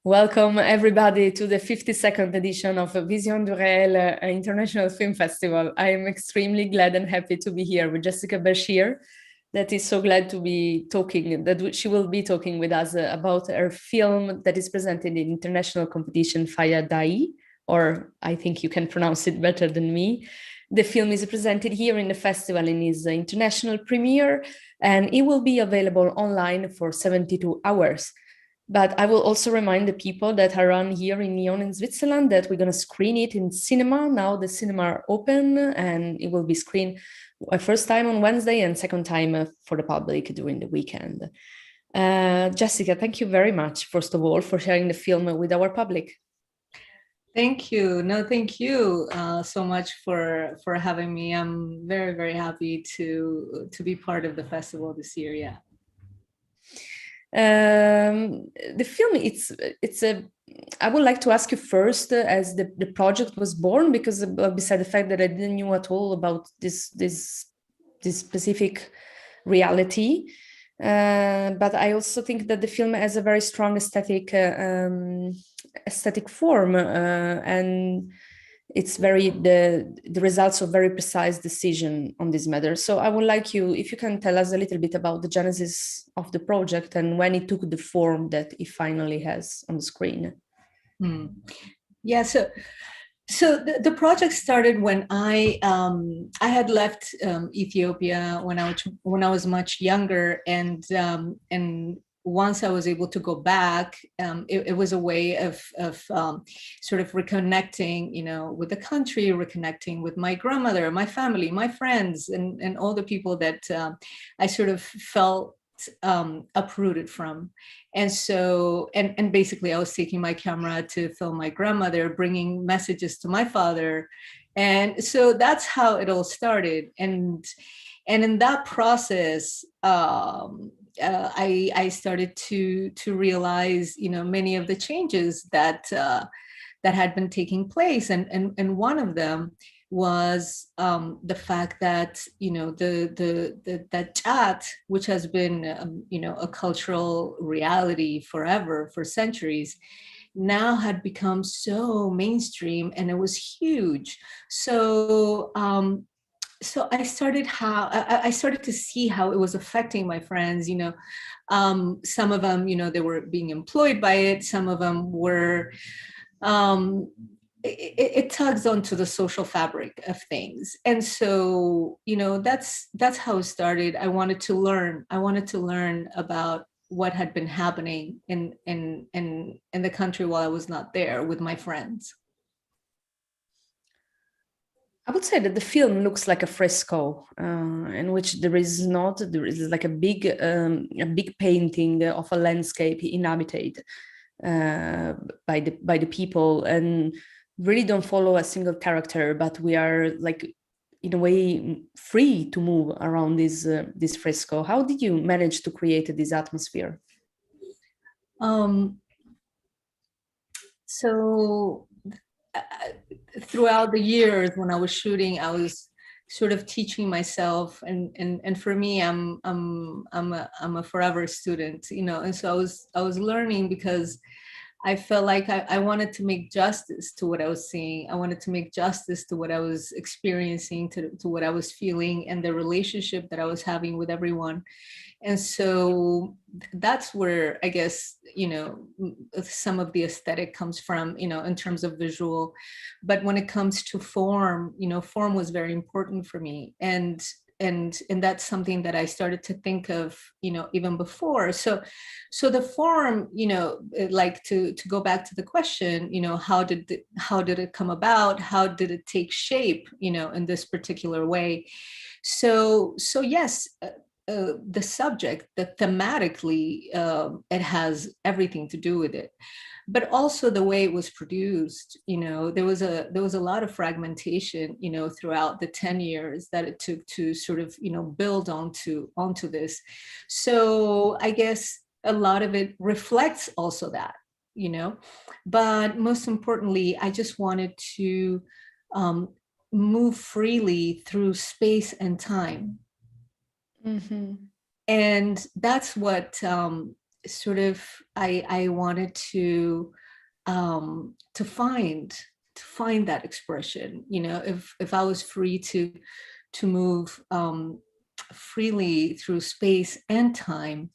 Welcome everybody to the 52nd edition of Vision du Réel International Film Festival. I am extremely glad and happy to be here with Jessica Beshir, that is so glad to be talking, that she will be talking with us about her film that is presented in international competition Faya Dayi, or I think you can pronounce it better than me. The film is presented here in the festival in its international premiere, and it will be available online for 72 hours. But I will also remind the people that are on here in Lyon in Switzerland that we're going to screen it in cinema. Now the cinema are open and it will be screened first time on Wednesday and second time for the public during the weekend. Jessica, thank you very much, first of all, for sharing the film with our public. Thank you. No, thank you so much for having me. I'm very, very happy to be part of the festival this year. Yeah. The film, I would like to ask you first, as the project was born, because beside the fact that I didn't know at all about this specific reality, but I also think that the film has a very strong aesthetic form, and it's the results of very precise decision on this matter. So I would like you, if you can tell us a little bit about the genesis of the project and when it took the form that it finally has on the screen. Yeah, so the project started when I had left Ethiopia when I was much younger, and once I was able to go back, it was a way of sort of reconnecting, with the country, reconnecting with my grandmother, my family, my friends, and all the people that I sort of felt uprooted from. And so, and basically I was taking my camera to film my grandmother, bringing messages to my father. And so that's how it all started. And in that process, I started to realize, many of the changes that had been taking place, and one of them was the fact that that khat, which has been a cultural reality forever, for centuries, now had become so mainstream, and it was huge. So I started to see how it was affecting my friends. Some of them, they were being employed by it. Some of them were, it tugs onto the social fabric of things. And so, that's how it started. I wanted to learn about what had been happening in the country while I was not there with my friends. I would say that the film looks like a fresco, in which there is like a big painting of a landscape inhabited by the people, and really don't follow a single character, but we are like in a way free to move around this fresco. How did you manage to create this atmosphere? So throughout the years when I was shooting, I was sort of teaching myself, and for me, I'm a forever student, and so I was learning, because I felt like I wanted to make justice to what I was seeing. I wanted to make justice to what I was experiencing, to what I was feeling, and the relationship that I was having with everyone. And so that's where I guess, some of the aesthetic comes from, in terms of visual. But when it comes to form, form was very important for me. And that's something that I started to think of, even before. So the form, like to go back to the question, how did it come about? How did it take shape, in this particular way? So yes, the subject, that thematically, it has everything to do with it, but also the way it was produced. There was a lot of fragmentation, throughout the 10 years that it took to sort of, build onto this. So I guess a lot of it reflects also that, but most importantly, I just wanted to move freely through space and time. Mm-hmm. And that's what sort of, I wanted to find that expression. You know, if I was free to move freely through space and time,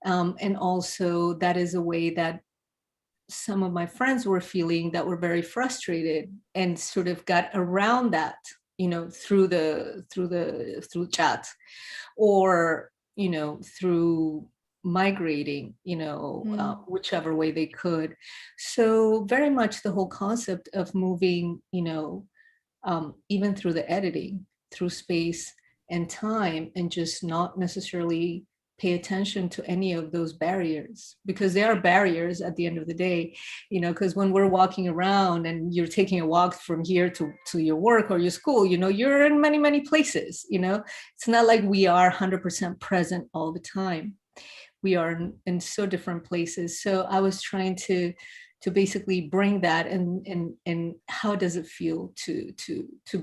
and also that is a way that some of my friends were feeling, that were very frustrated, and sort of got around that, you know, through chat, or, you know, through migrating, you know, whichever way they could. So very much the whole concept of moving, you know, even through the editing, through space and time, and just not necessarily pay attention to any of those barriers, because they are barriers at the end of the day, you know, because when we're walking around and you're taking a walk from here to your work or your school, you know, you're in many, many places, you know, it's not like we are 100% present all the time. We are in so different places. So I was trying to basically bring that, and how does it feel to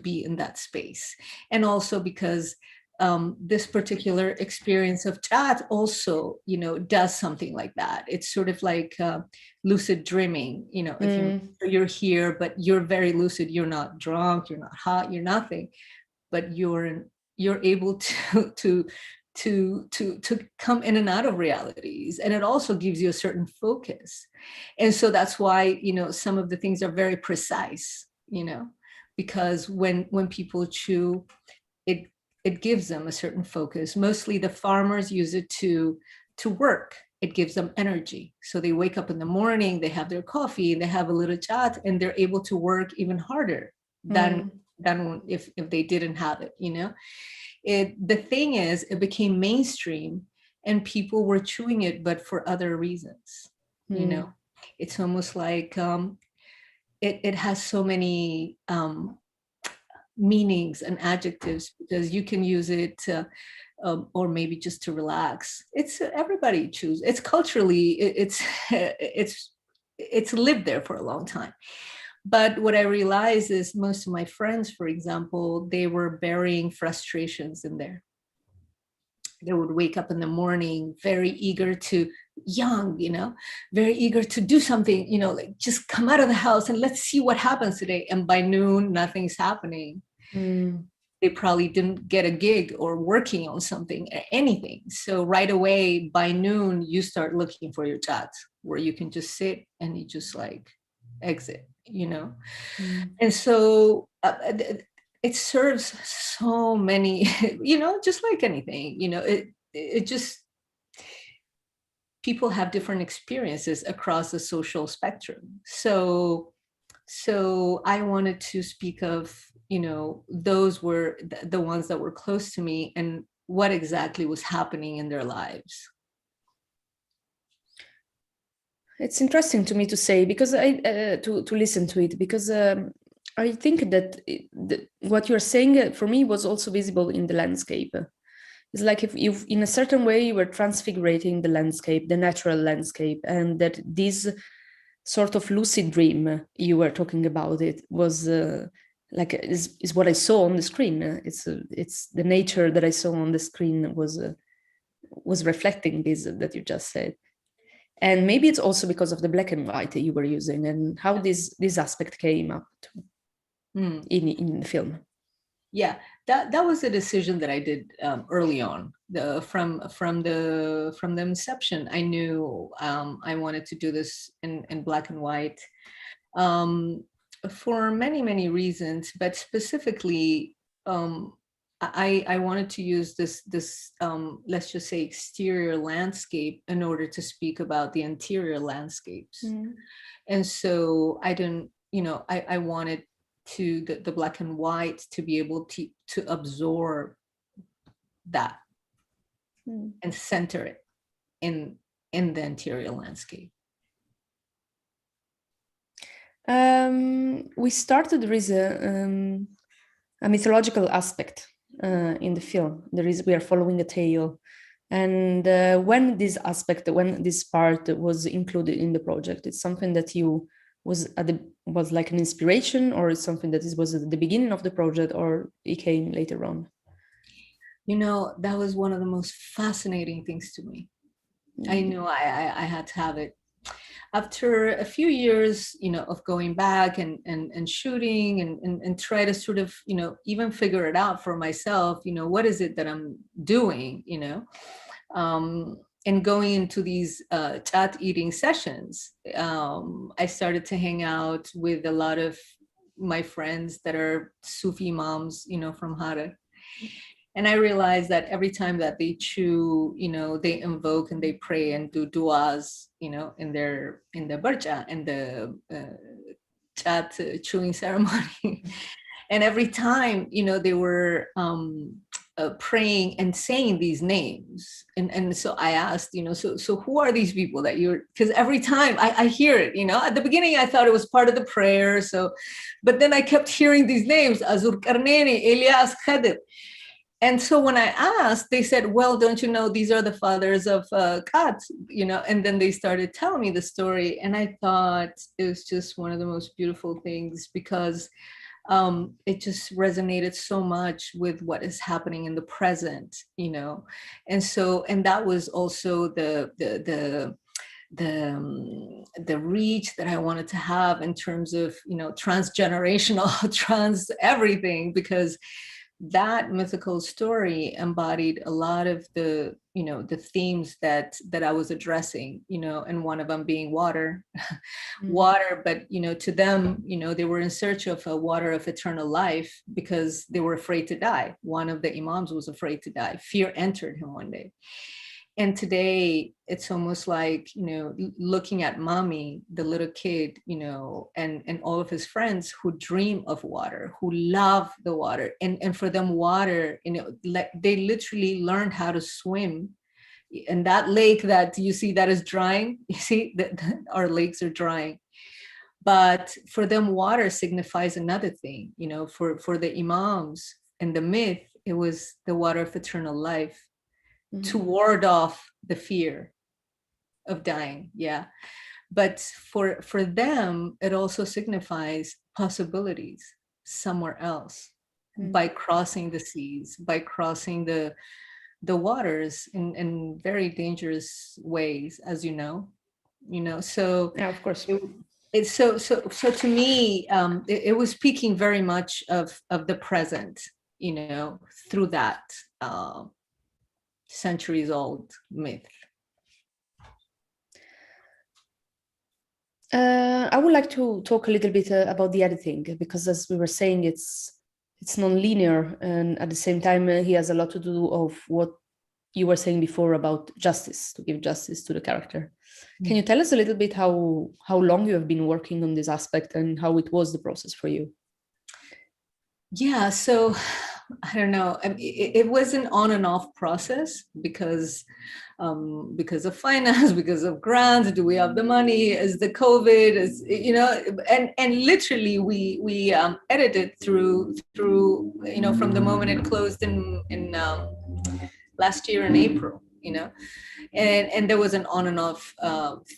be in that space. And also because this particular experience of chat also, you know, does something like that. It's sort of like lucid dreaming, you know, if you're here, but you're very lucid, you're not drunk, you're not hot, you're nothing, but you're able to come in and out of realities. And it also gives you a certain focus. And so that's why, you know, some of the things are very precise, you know, because when people chew, it gives them a certain focus. Mostly the farmers use it to work. It gives them energy. So they wake up in the morning, they have their coffee, they have a little chat, and they're able to work even harder than if they didn't have it, you know. The thing is, it became mainstream and people were chewing it, but for other reasons, you know. It's almost like it has so many meanings and adjectives, because you can use it or maybe just to relax. It's everybody chews. It's culturally, it's lived there for a long time. But what I realized is most of my friends, for example, they were burying frustrations in there. They would wake up in the morning very eager to, young, you know, very eager to do something, you know, like just come out of the house and let's see what happens today. And by noon, nothing's happening. They probably didn't get a gig or working on something, anything. So right away, by noon, you start looking for your chat where you can just sit and you just like exit, you know. And so it serves so many, you know, just like anything, you know, it just, people have different experiences across the social spectrum. So I wanted to speak of, you know, those were the ones that were close to me and what exactly was happening in their lives. It's interesting to me to say, because to listen to it, because I think that what you're saying for me was also visible in the landscape. It's like if in a certain way you were transfigurating the landscape, the natural landscape, and that this sort of lucid dream you were talking about, it was like is what I saw on the screen. It's the nature that I saw on the screen was reflecting this that you just said. And maybe it's also because of the black and white that you were using and how this aspect came up in the film. Yeah, that was a decision that I did early on. From the inception, I knew I wanted to do this in black and white for many reasons, but specifically I wanted to use this let's just say exterior landscape in order to speak about the interior landscapes. And so I didn't, you know, I wanted to the black and white to be able to absorb that and center it in the interior landscape. We started, there is a mythological aspect in the film. We are following a tale. And when this part was included in the project, it's something that you was like an inspiration, or it's something that was at the beginning of the project, or it came later on? You know, that was one of the most fascinating things to me. I knew I had to have it. After a few years, of going back and shooting and try to sort of, even figure it out for myself, what is it that I'm doing, and going into these chat eating sessions, I started to hang out with a lot of my friends that are Sufi moms, from Hara. And I realized that every time that they chew, they invoke and they pray and do duas, in the barja and the chat chewing ceremony. And every time, they were praying and saying these names. And so I asked, so who are these people that because every time I hear it, at the beginning I thought it was part of the prayer. But then I kept hearing these names, Azur Karneni, Elias Khadir. And so when I asked, they said, well, don't you know, these are the fathers of khat, and then they started telling me the story. And I thought it was just one of the most beautiful things, because it just resonated so much with what is happening in the present, and that was also the reach that I wanted to have in terms of, transgenerational, trans everything, because that mythical story embodied a lot of the themes that I was addressing, and one of them being water. Water, but to them, they were in search of a water of eternal life because they were afraid to die. One of the imams was afraid to die. Fear entered him one day. And today it's almost like, looking at mommy, the little kid, and all of his friends who dream of water, who love the water. And for them, water, they literally learned how to swim. And that lake that you see that is drying, you see that our lakes are drying. But for them, water signifies another thing, for the imams and the myth, it was the water of eternal life. To ward off the fear of dying. Yeah. But for them, it also signifies possibilities somewhere else by crossing the seas, by crossing the waters in very dangerous ways, as you know. So yeah, of course. It's so to me, it was speaking very much of the present, through that centuries old myth. I would like to talk a little bit about the editing, because as we were saying, it's non-linear, and at the same time he has a lot to do of what you were saying before about justice, to give justice to the character. Can you tell us a little bit how long you have been working on this aspect and how it was the process for you? Yeah, so I don't know. It was an on and off process because of finance, because of grants. Do we have the money? Is the COVID? And literally we edited through from the moment it closed in last year in April. And there was an on and off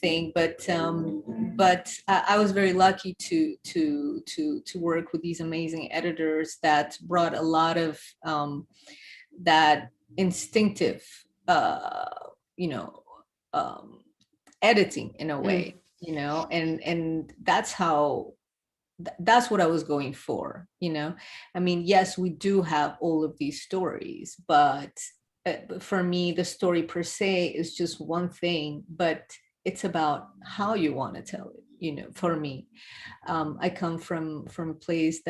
thing, but I was very lucky to work with these amazing editors that brought a lot of that instinctive editing in a way, and that's what I was going for. I mean, yes, we do have all of these stories, but for me, the story per se is just one thing, but it's about how you want to tell it. For me, I come from a place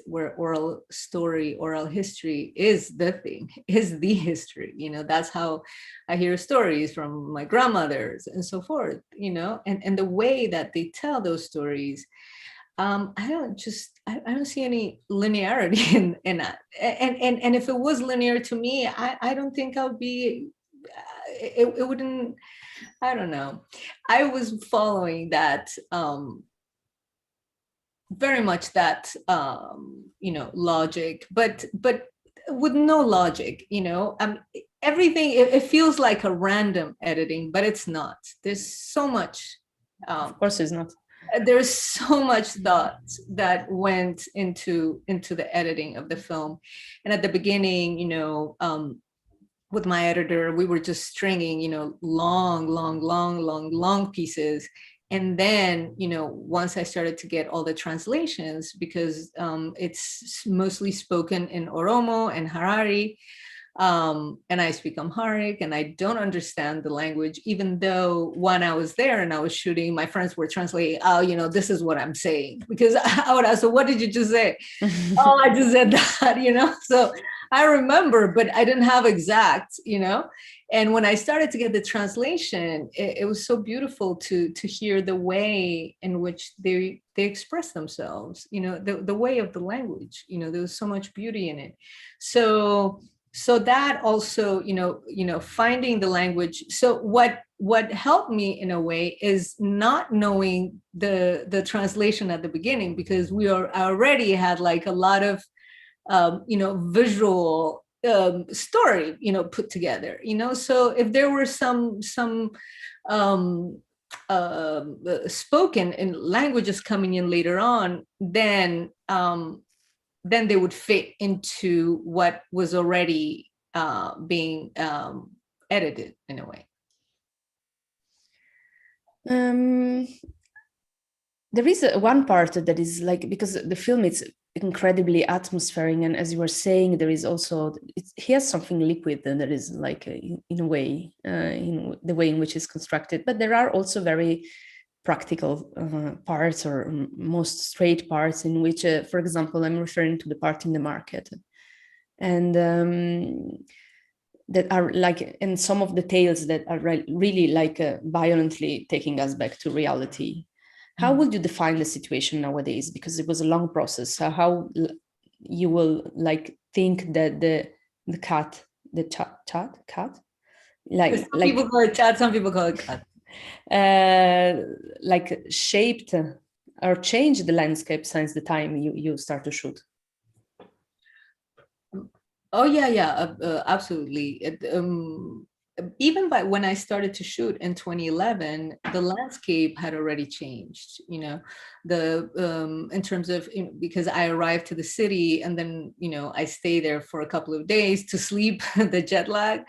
where oral history is the thing, is the history. That's how I hear stories from my grandmothers and so forth. And the way that they tell those stories, I don't see any linearity in that. And if it was linear to me, I don't think I would be, it wouldn't, I don't know. I was following that, very much that, logic, but with no logic, everything, it feels like a random editing, but it's not. There's so much. Of course it's not. There's so much thought that went into the editing of the film. And at the beginning, with my editor, we were just stringing, long pieces. And then, once I started to get all the translations, because it's mostly spoken in Oromo and Harari, and I speak Amharic, and I don't understand the language, even though when I was there and I was shooting, my friends were translating, this is what I'm saying. Because I would ask, so what did you just say? Oh, I just said that, So I remember, but I didn't have exact, And when I started to get the translation, it was so beautiful to hear the way in which they express themselves, the way of the language, there was so much beauty in it. So that also, finding the language. So what helped me in a way is not knowing the translation at the beginning, because I already had like a lot of, visual story, put together, So if there were some spoken in languages coming in later on, then they would fit into what was already being edited in a way. There is one part that is like, because the film is incredibly atmospheric, and as you were saying, there is also, he has something liquid, and there is like in a way, in the way in which it's constructed, but there are also very practical parts, or most straight parts, in which, for example, I'm referring to the part in the market, and that are like, and some of the tales that are really like violently taking us back to reality. How would you define the situation nowadays? Because it was a long process. So how you will like think that the khat, the khat, like some people call it chat, some people call it khat. Like shaped or changed the landscape since the time you start to shoot? Oh yeah, absolutely. Even by when I started to shoot in 2011, the landscape had already changed. In terms of, because I arrived to the city, and then I stay there for a couple of days to sleep, the jet lag,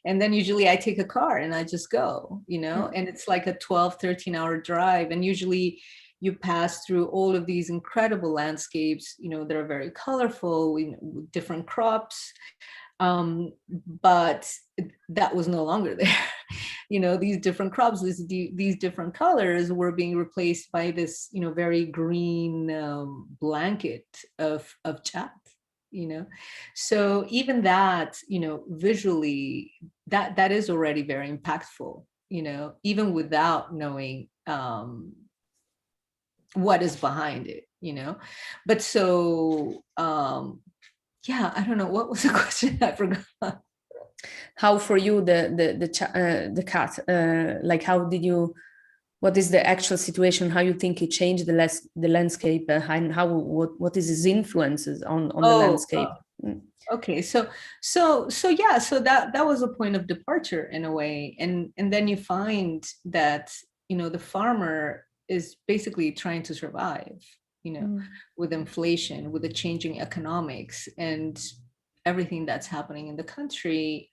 and then usually I take a car and I just go, and it's like a 12-13 hour drive, and usually you pass through all of these incredible landscapes, that are very colorful, with different crops. But that was no longer there. These different crops, these different colors were being replaced by this, very green blanket of chat. So even that, visually, that is already very impactful, even without knowing what is behind it, but so yeah, I don't know, what was the question? I forgot. How for you the khat, like how did you, what is the actual situation, how you think it changed the landscape, and how what is its influences on the landscape? Okay, so yeah, so that was a point of departure in a way, and then you find that the farmer is basically trying to survive, with inflation, with the changing economics and everything that's happening in the country.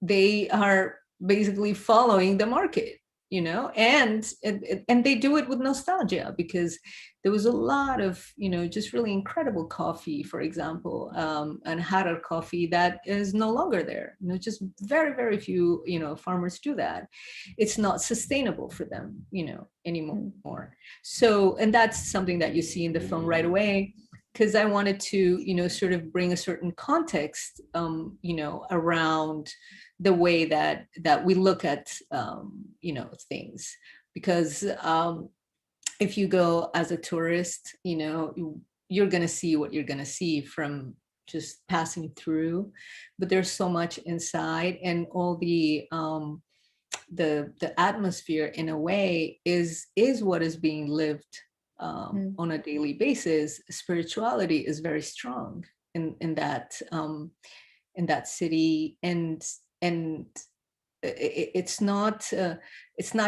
They are basically following the market, and they do it with nostalgia, because there was a lot of, just really incredible coffee, for example, and Harar coffee that is no longer there. Just very, very few, farmers do that. It's not sustainable for them, anymore. So, and that's something that you see in the film right away, because I wanted to, sort of bring a certain context, around the way that we look at, things. Because if you go as a tourist, you're going to see what you're going to see from just passing through, but there's so much inside, and all the atmosphere in a way is what is being lived on a daily basis. Spirituality is very strong in that city, and it's not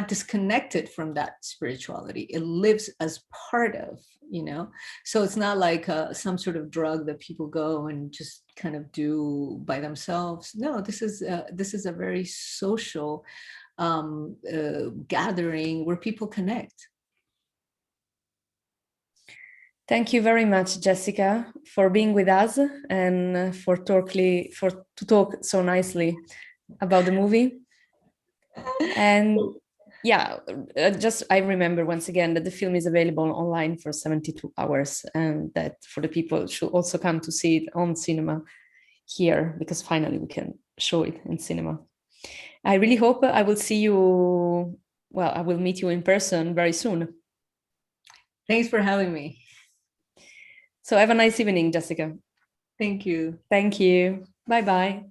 disconnected from that spirituality. It lives as part of, so it's not like some sort of drug that people go and just kind of do by themselves. No, this is a very social gathering where people connect. Thank you very much, Jessica, for being with us and to talk so nicely about the movie. And yeah, I remember once again that the film is available online for 72 hours, and that for the people should also come to see it on cinema here, because finally we can show it in cinema. I really hope I will see you, I will meet you in person very soon. Thanks for having me. So have a nice evening, Jessica. Thank you. Thank you. Bye-bye.